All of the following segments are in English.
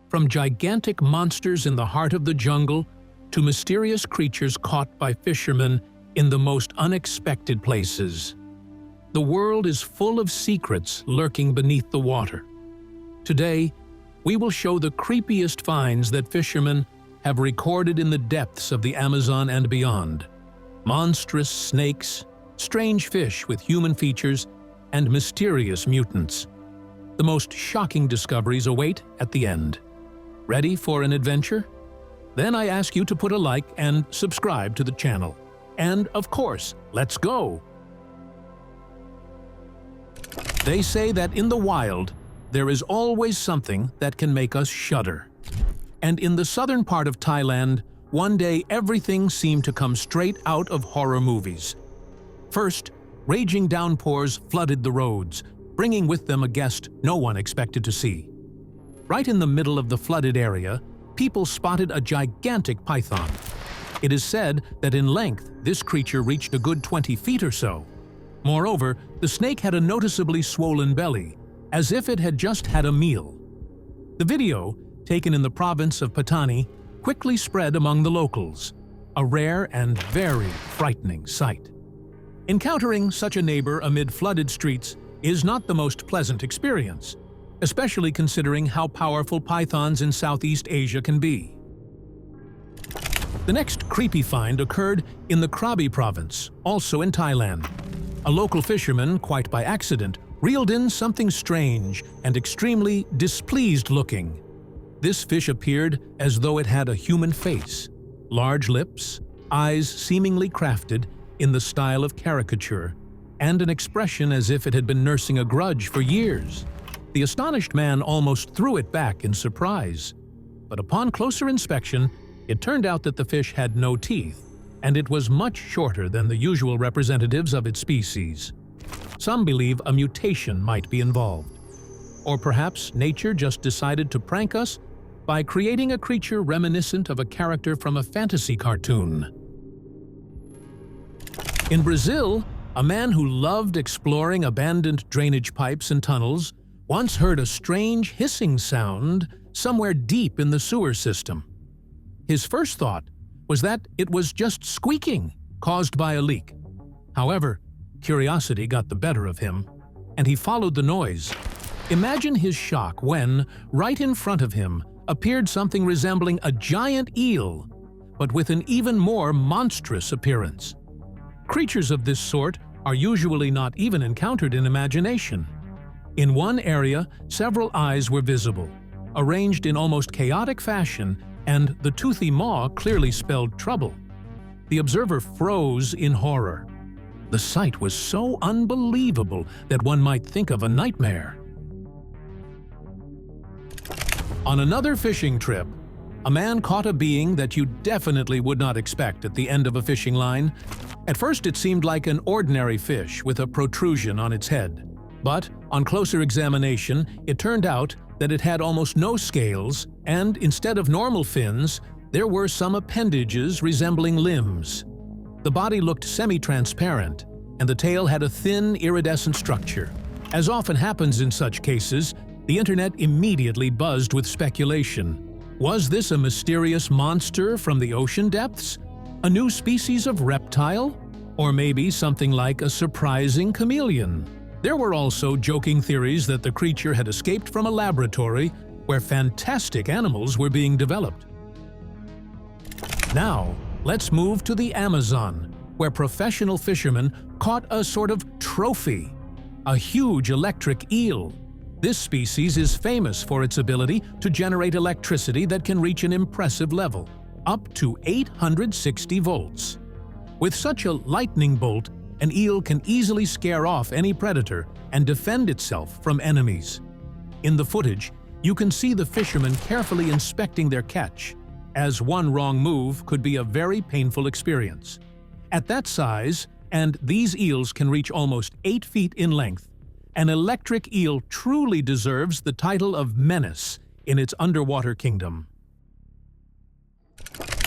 From gigantic monsters in the heart of the jungle to mysterious creatures caught by fishermen in the most unexpected places. The world is full of secrets lurking beneath the water. Today, we will show the creepiest finds that fishermen have recorded in the depths of the Amazon and beyond. Monstrous snakes, strange fish with human features, and mysterious mutants. The most shocking discoveries await at the end. Ready for an adventure? Then I ask you to put a like and subscribe to the channel. And of course, let's go! They say that in the wild, there is always something that can make us shudder. And in the southern part of Thailand, one day everything seemed to come straight out of horror movies. First, raging downpours flooded the roads, bringing with them a guest no one expected to see. Right in the middle of the flooded area, people spotted a gigantic python. It is said that in length, this creature reached a good 20 feet or so. Moreover, the snake had a noticeably swollen belly, as if it had just had a meal. The video, taken in the province of Patani, quickly spread among the locals, a rare and very frightening sight. Encountering such a neighbor amid flooded streets is not the most pleasant experience, especially considering how powerful pythons in Southeast Asia can be. The next creepy find occurred in the Krabi province, also in Thailand. A local fisherman, quite by accident, reeled in something strange and extremely displeased looking. This fish appeared as though it had a human face, large lips, eyes seemingly crafted in the style of caricature, and an expression as if it had been nursing a grudge for years. The astonished man almost threw it back in surprise. But upon closer inspection, it turned out that the fish had no teeth, and it was much shorter than the usual representatives of its species. Some believe a mutation might be involved. Or perhaps nature just decided to prank us by creating a creature reminiscent of a character from a fantasy cartoon. In Brazil, a man who loved exploring abandoned drainage pipes and tunnels once heard a strange hissing sound somewhere deep in the sewer system. His first thought was that it was just squeaking caused by a leak. However, curiosity got the better of him, and he followed the noise. Imagine his shock when, right in front of him, appeared something resembling a giant eel, but with an even more monstrous appearance. Creatures of this sort are usually not even encountered in imagination. In one area, several eyes were visible, arranged in almost chaotic fashion, and the toothy maw clearly spelled trouble. The observer froze in horror. The sight was so unbelievable that one might think of a nightmare. On another fishing trip, a man caught a being that you definitely would not expect at the end of a fishing line. At first it seemed like an ordinary fish with a protrusion on its head. But on closer examination, it turned out that it had almost no scales, and instead of normal fins, there were some appendages resembling limbs. The body looked semi-transparent, and the tail had a thin, iridescent structure. As often happens in such cases, the internet immediately buzzed with speculation. Was this a mysterious monster from the ocean depths? A new species of reptile? Or maybe something like a surprising chameleon? There were also joking theories that the creature had escaped from a laboratory where fantastic animals were being developed. Now, let's move to the Amazon, where professional fishermen caught a sort of trophy, a huge electric eel. This species is famous for its ability to generate electricity that can reach an impressive level, up to 860 volts. With such a lightning bolt, an eel can easily scare off any predator and defend itself from enemies. In the footage, you can see the fishermen carefully inspecting their catch, as one wrong move could be a very painful experience. At that size, and these eels can reach almost 8 feet in length, an electric eel truly deserves the title of menace in its underwater kingdom.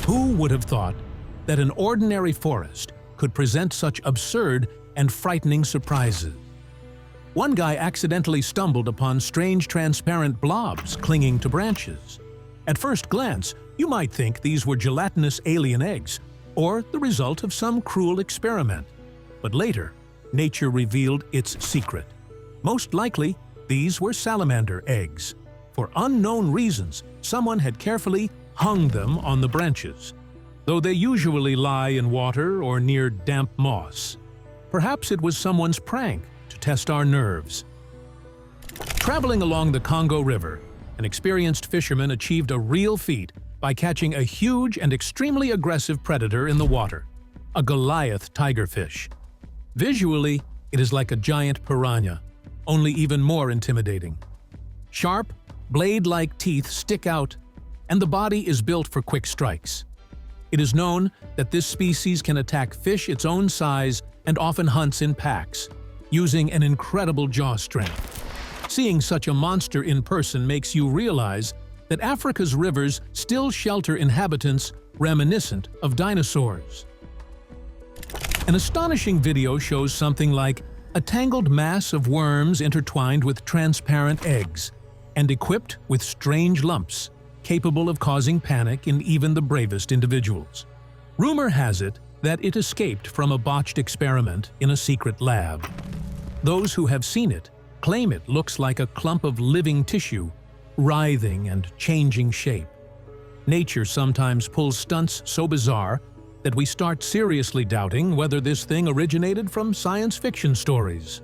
Who would have thought that an ordinary forest could present such absurd and frightening surprises? One guy accidentally stumbled upon strange transparent blobs clinging to branches. At first glance, you might think these were gelatinous alien eggs, or the result of some cruel experiment. But later, nature revealed its secret. Most likely, these were salamander eggs. For unknown reasons, someone had carefully hung them on the branches, though they usually lie in water or near damp moss. Perhaps it was someone's prank to test our nerves. Traveling along the Congo River, an experienced fisherman achieved a real feat by catching a huge and extremely aggressive predator in the water, a Goliath tigerfish. Visually, it is like a giant piranha, only even more intimidating. Sharp, blade-like teeth stick out, and the body is built for quick strikes. It is known that this species can attack fish its own size and often hunts in packs, using an incredible jaw strength. Seeing such a monster in person makes you realize that Africa's rivers still shelter inhabitants reminiscent of dinosaurs. An astonishing video shows something like a tangled mass of worms intertwined with transparent eggs and equipped with strange lumps, capable of causing panic in even the bravest individuals. Rumor has it that it escaped from a botched experiment in a secret lab. Those who have seen it claim it looks like a clump of living tissue, writhing and changing shape. Nature sometimes pulls stunts so bizarre that we start seriously doubting whether this thing originated from science fiction stories.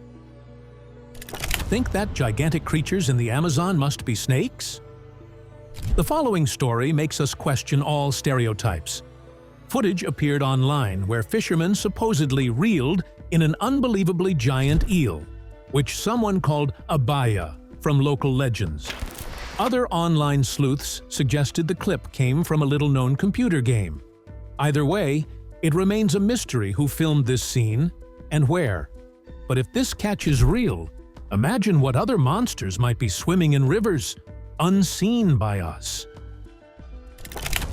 Think that gigantic creatures in the Amazon must be snakes? The following story makes us question all stereotypes. Footage appeared online where fishermen supposedly reeled in an unbelievably giant eel, which someone called a baya from local legends. Other online sleuths suggested the clip came from a little-known computer game. Either way, it remains a mystery who filmed this scene and where. But if this catch is real, imagine what other monsters might be swimming in rivers, unseen by us.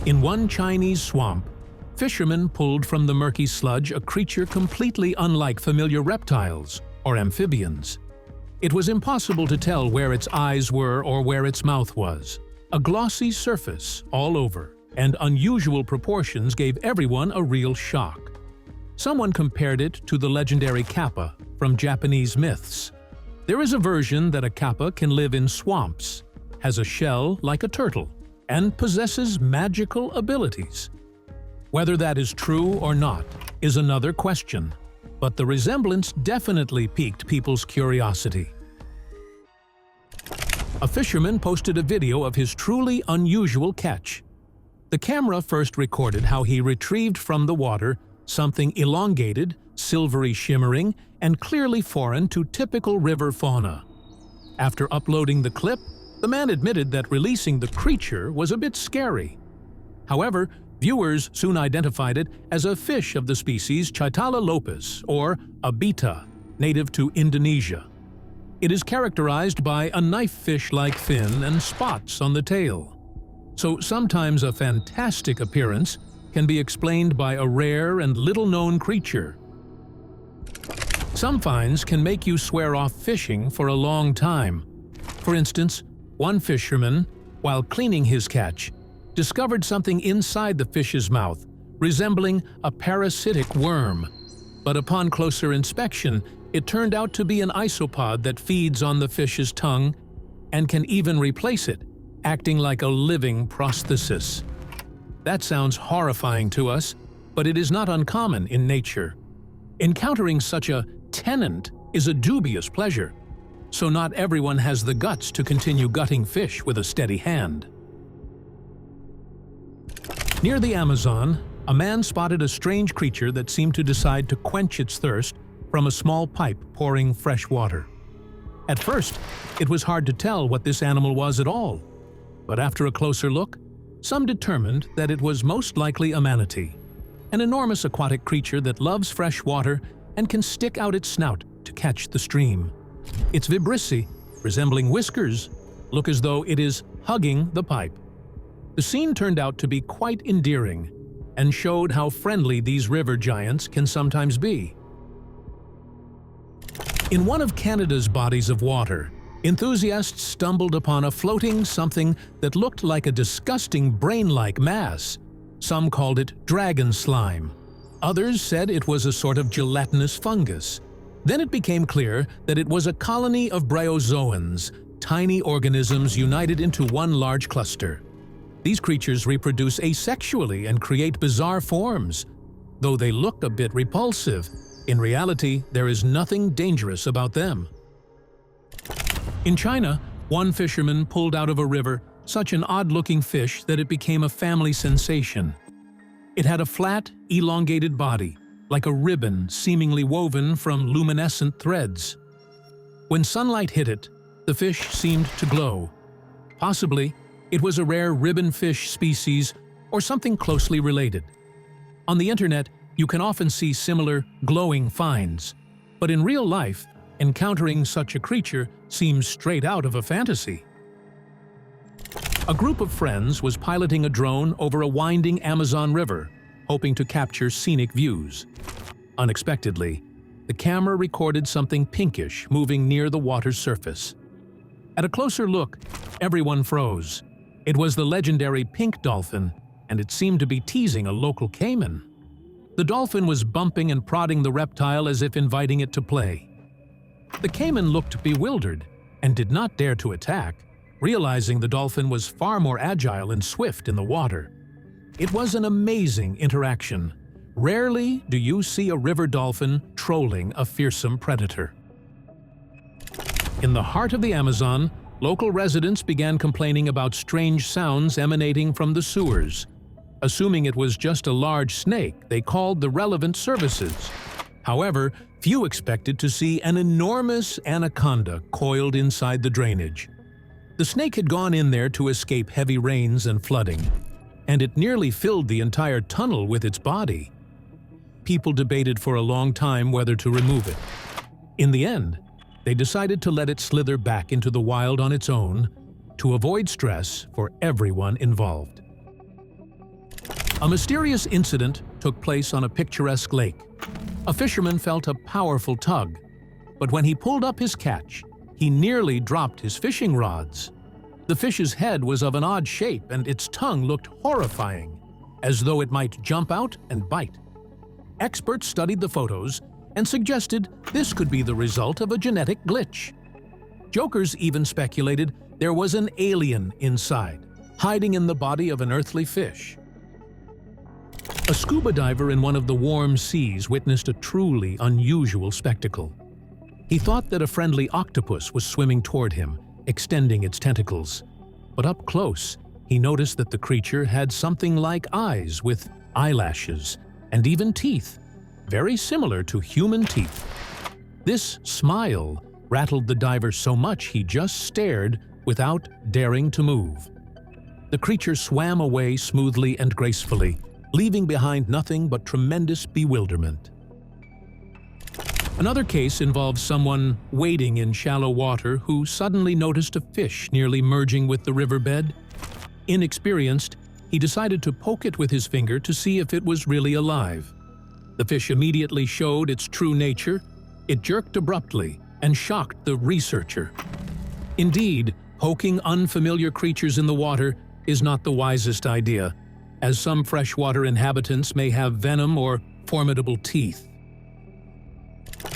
In one Chinese swamp, fishermen pulled from the murky sludge a creature completely unlike familiar reptiles or amphibians. It was impossible to tell where its eyes were or where its mouth was. A glossy surface all over and unusual proportions gave everyone a real shock. Someone compared it to the legendary kappa from Japanese myths. There is a version that a kappa can live in swamps, has a shell like a turtle, and possesses magical abilities. Whether that is true or not is another question, but the resemblance definitely piqued people's curiosity. A fisherman posted a video of his truly unusual catch. The camera first recorded how he retrieved from the water something elongated, silvery shimmering, and clearly foreign to typical river fauna. After uploading the clip, the man admitted that releasing the creature was a bit scary. However, viewers soon identified it as a fish of the species Chitala lopus, or abita, native to Indonesia. It is characterized by a knife fish-like fin and spots on the tail. So sometimes a fantastic appearance can be explained by a rare and little-known creature. Some finds can make you swear off fishing for a long time. For instance, one fisherman, while cleaning his catch, discovered something inside the fish's mouth, resembling a parasitic worm. But upon closer inspection, it turned out to be an isopod that feeds on the fish's tongue and can even replace it, acting like a living prosthesis. That sounds horrifying to us, but it is not uncommon in nature. Encountering such a tenant is a dubious pleasure, so not everyone has the guts to continue gutting fish with a steady hand. Near the Amazon, a man spotted a strange creature that seemed to decide to quench its thirst from a small pipe pouring fresh water. At first, it was hard to tell what this animal was at all, but after a closer look, some determined that it was most likely a manatee, an enormous aquatic creature that loves fresh water and can stick out its snout to catch the stream. Its vibrissae, resembling whiskers, look as though it is hugging the pipe. The scene turned out to be quite endearing and showed how friendly these river giants can sometimes be. In one of Canada's bodies of water, Enthusiasts stumbled upon a floating something that looked like a disgusting brain-like mass. Some called it dragon slime. Others said it was a sort of gelatinous fungus. Then it became clear that it was a colony of bryozoans, tiny organisms united into one large cluster. These creatures reproduce asexually and create bizarre forms. Though they look a bit repulsive, in reality, there is nothing dangerous about them. In China, one fisherman pulled out of a river such an odd-looking fish that it became a family sensation. It had a flat, elongated body, like a ribbon seemingly woven from luminescent threads. When sunlight hit it, the fish seemed to glow. Possibly, it was a rare ribbon fish species or something closely related. On the internet, you can often see similar glowing finds, but in real life, encountering such a creature seems straight out of a fantasy. A group of friends was piloting a drone over a winding Amazon river, hoping to capture scenic views. Unexpectedly, the camera recorded something pinkish moving near the water's surface. At a closer look, everyone froze. It was the legendary pink dolphin, and it seemed to be teasing a local caiman. The dolphin was bumping and prodding the reptile as if inviting it to play. The caiman looked bewildered and did not dare to attack, realizing the dolphin was far more agile and swift in the water. It was an amazing interaction. Rarely do you see a river dolphin trolling a fearsome predator. In the heart of the Amazon, local residents began complaining about strange sounds emanating from the sewers. Assuming it was just a large snake, they called the relevant services. However, few expected to see an enormous anaconda coiled inside the drainage. The snake had gone in there to escape heavy rains and flooding, and it nearly filled the entire tunnel with its body. People debated for a long time whether to remove it. In the end, they decided to let it slither back into the wild on its own to avoid stress for everyone involved. A mysterious incident took place on a picturesque lake. A fisherman felt a powerful tug, but when he pulled up his catch, he nearly dropped his fishing rods. The fish's head was of an odd shape and its tongue looked horrifying, as though it might jump out and bite. Experts studied the photos and suggested this could be the result of a genetic glitch. Jokers even speculated there was an alien inside, hiding in the body of an earthly fish. A scuba diver in one of the warm seas witnessed a truly unusual spectacle. He thought that a friendly octopus was swimming toward him, extending its tentacles. But up close, he noticed that the creature had something like eyes with eyelashes and even teeth, very similar to human teeth. This smile rattled the diver so much he just stared without daring to move. The creature swam away smoothly and gracefully, leaving behind nothing but tremendous bewilderment. Another case involves someone wading in shallow water who suddenly noticed a fish nearly merging with the riverbed. Inexperienced, he decided to poke it with his finger to see if it was really alive. The fish immediately showed its true nature. It jerked abruptly and shocked the researcher. Indeed, poking unfamiliar creatures in the water is not the wisest idea, as some freshwater inhabitants may have venom or formidable teeth.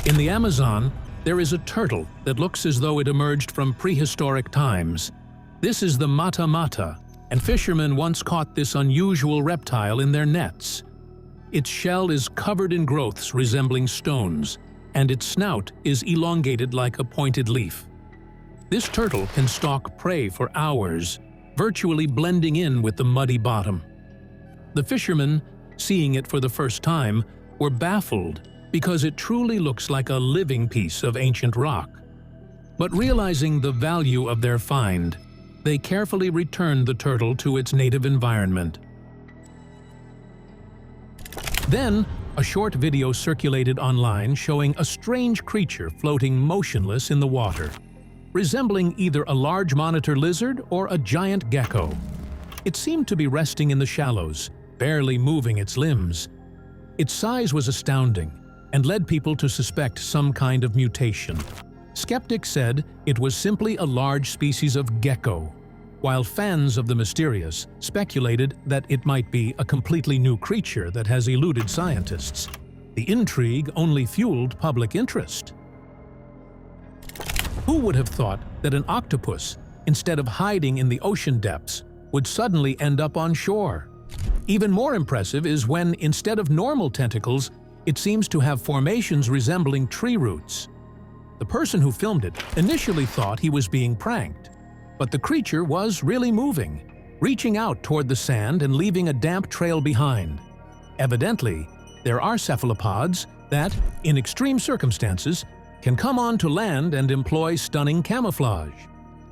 In the Amazon, there is a turtle that looks as though it emerged from prehistoric times. This is the mata-mata, and fishermen once caught this unusual reptile in their nets. Its shell is covered in growths resembling stones, and its snout is elongated like a pointed leaf. This turtle can stalk prey for hours, virtually blending in with the muddy bottom. The fishermen, seeing it for the first time, were baffled because it truly looks like a living piece of ancient rock. But realizing the value of their find, they carefully returned the turtle to its native environment. Then, a short video circulated online showing a strange creature floating motionless in the water, resembling either a large monitor lizard or a giant gecko. It seemed to be resting in the shallows, barely moving its limbs. Its size was astounding and led people to suspect some kind of mutation. Skeptics said it was simply a large species of gecko, while fans of the mysterious speculated that it might be a completely new creature that has eluded scientists. The intrigue only fueled public interest. Who would have thought that an octopus, instead of hiding in the ocean depths, would suddenly end up on shore? Even more impressive is when, instead of normal tentacles, it seems to have formations resembling tree roots. The person who filmed it initially thought he was being pranked, but the creature was really moving, reaching out toward the sand and leaving a damp trail behind. Evidently, there are cephalopods that, in extreme circumstances, can come onto land and employ stunning camouflage.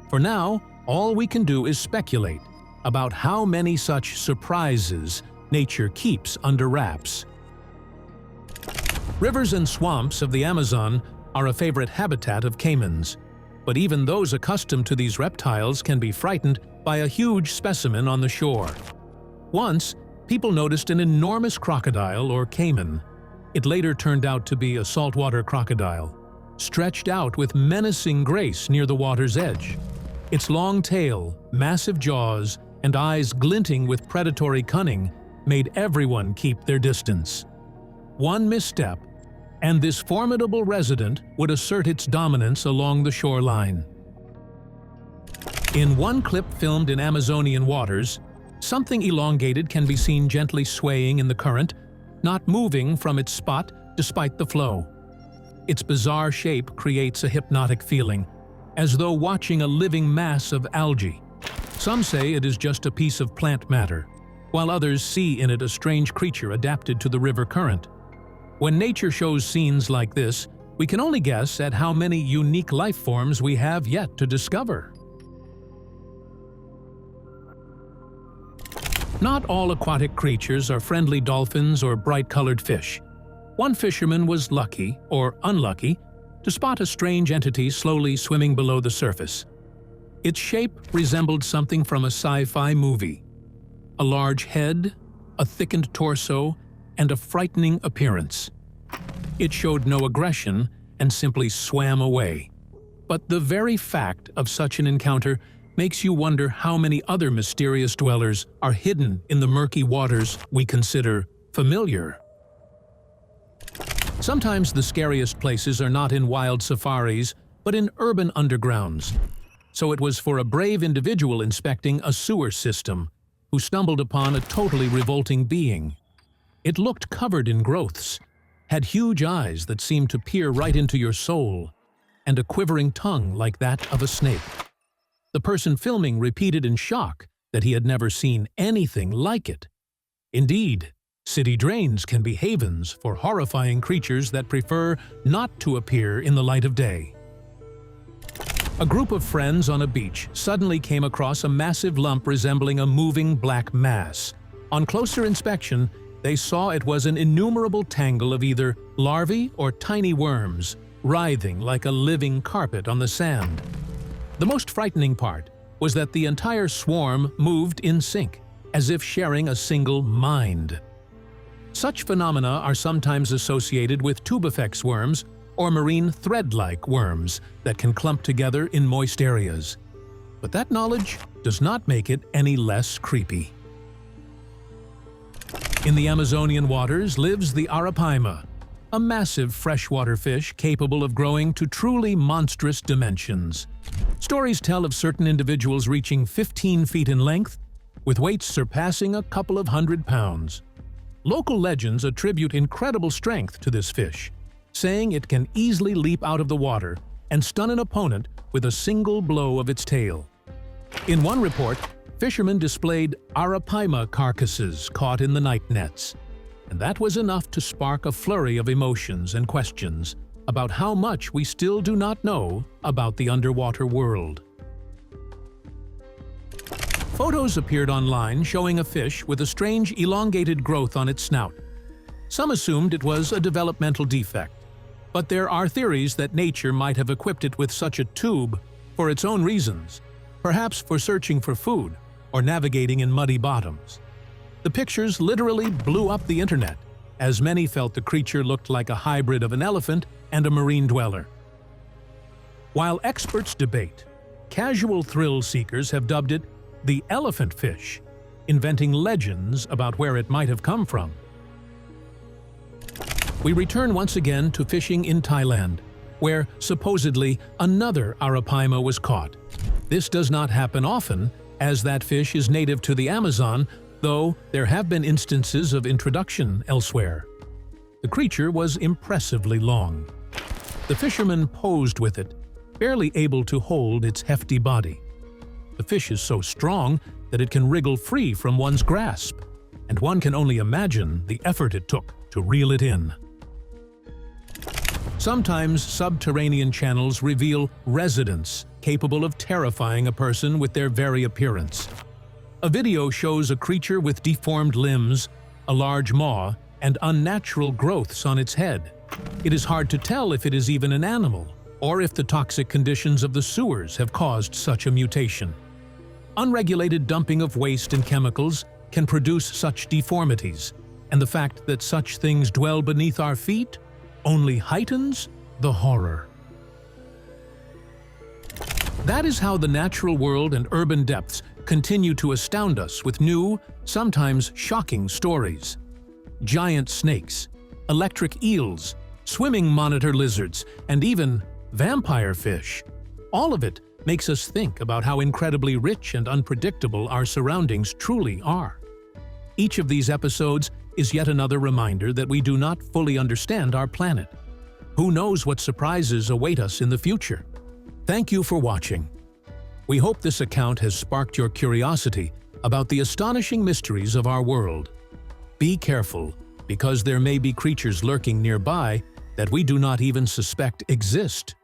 For now, all we can do is speculate about how many such surprises nature keeps under wraps. Rivers and swamps of the Amazon are a favorite habitat of caimans, but even those accustomed to these reptiles can be frightened by a huge specimen on the shore. Once, people noticed an enormous crocodile or caiman. It later turned out to be a saltwater crocodile, stretched out with menacing grace near the water's edge. Its long tail, massive jaws, and eyes glinting with predatory cunning made everyone keep their distance. One misstep, and this formidable resident would assert its dominance along the shoreline. In one clip filmed in Amazonian waters, something elongated can be seen gently swaying in the current, not moving from its spot despite the flow. Its bizarre shape creates a hypnotic feeling, as though watching a living mass of algae. Some say it is just a piece of plant matter, while others see in it a strange creature adapted to the river current. When nature shows scenes like this, we can only guess at how many unique life forms we have yet to discover. Not all aquatic creatures are friendly dolphins or bright-colored fish. One fisherman was lucky, or unlucky, to spot a strange entity slowly swimming below the surface. Its shape resembled something from a sci-fi movie. A large head, a thickened torso, and a frightening appearance. It showed no aggression and simply swam away. But the very fact of such an encounter makes you wonder how many other mysterious dwellers are hidden in the murky waters we consider familiar. Sometimes the scariest places are not in wild safaris, but in urban undergrounds. So it was for a brave individual inspecting a sewer system who stumbled upon a totally revolting being. It looked covered in growths, had huge eyes that seemed to peer right into your soul, and a quivering tongue like that of a snake. The person filming repeated in shock that he had never seen anything like it. Indeed, city drains can be havens for horrifying creatures that prefer not to appear in the light of day. A group of friends on a beach suddenly came across a massive lump resembling a moving black mass. On closer inspection, they saw it was an innumerable tangle of either larvae or tiny worms, writhing like a living carpet on the sand. The most frightening part was that the entire swarm moved in sync, as if sharing a single mind. Such phenomena are sometimes associated with tubifex worms or marine thread-like worms that can clump together in moist areas. But that knowledge does not make it any less creepy. In the Amazonian waters lives the arapaima, a massive freshwater fish capable of growing to truly monstrous dimensions. Stories tell of certain individuals reaching 15 feet in length, with weights surpassing a couple of 100 pounds. Local legends attribute incredible strength to this fish, saying it can easily leap out of the water and stun an opponent with a single blow of its tail. In one report, fishermen displayed arapaima carcasses caught in the night nets, and that was enough to spark a flurry of emotions and questions about how much we still do not know about the underwater world. Photos appeared online showing a fish with a strange elongated growth on its snout. Some assumed it was a developmental defect, but there are theories that nature might have equipped it with such a tube for its own reasons, perhaps for searching for food or navigating in muddy bottoms. The pictures literally blew up the internet, as many felt the creature looked like a hybrid of an elephant and a marine dweller. While experts debate, casual thrill seekers have dubbed it the elephant fish, inventing legends about where it might have come from. We return once again to fishing in Thailand, where supposedly another arapaima was caught. This does not happen often, as that fish is native to the Amazon, though there have been instances of introduction elsewhere. The creature was impressively long. The fisherman posed with it, barely able to hold its hefty body. The fish is so strong that it can wriggle free from one's grasp, and one can only imagine the effort it took to reel it in. Sometimes subterranean channels reveal residents capable of terrifying a person with their very appearance. A video shows a creature with deformed limbs, a large maw, and unnatural growths on its head. It is hard to tell if it is even an animal, or if the toxic conditions of the sewers have caused such a mutation. Unregulated dumping of waste and chemicals can produce such deformities, and the fact that such things dwell beneath our feet only heightens the horror. That is how the natural world and urban depths continue to astound us with new, sometimes shocking stories. Giant snakes, electric eels, swimming monitor lizards, and even vampire fish. All of it makes us think about how incredibly rich and unpredictable our surroundings truly are. Each of these episodes is yet another reminder that we do not fully understand our planet. Who knows what surprises await us in the future? Thank you for watching. We hope this account has sparked your curiosity about the astonishing mysteries of our world. Be careful, because there may be creatures lurking nearby that we do not even suspect exist.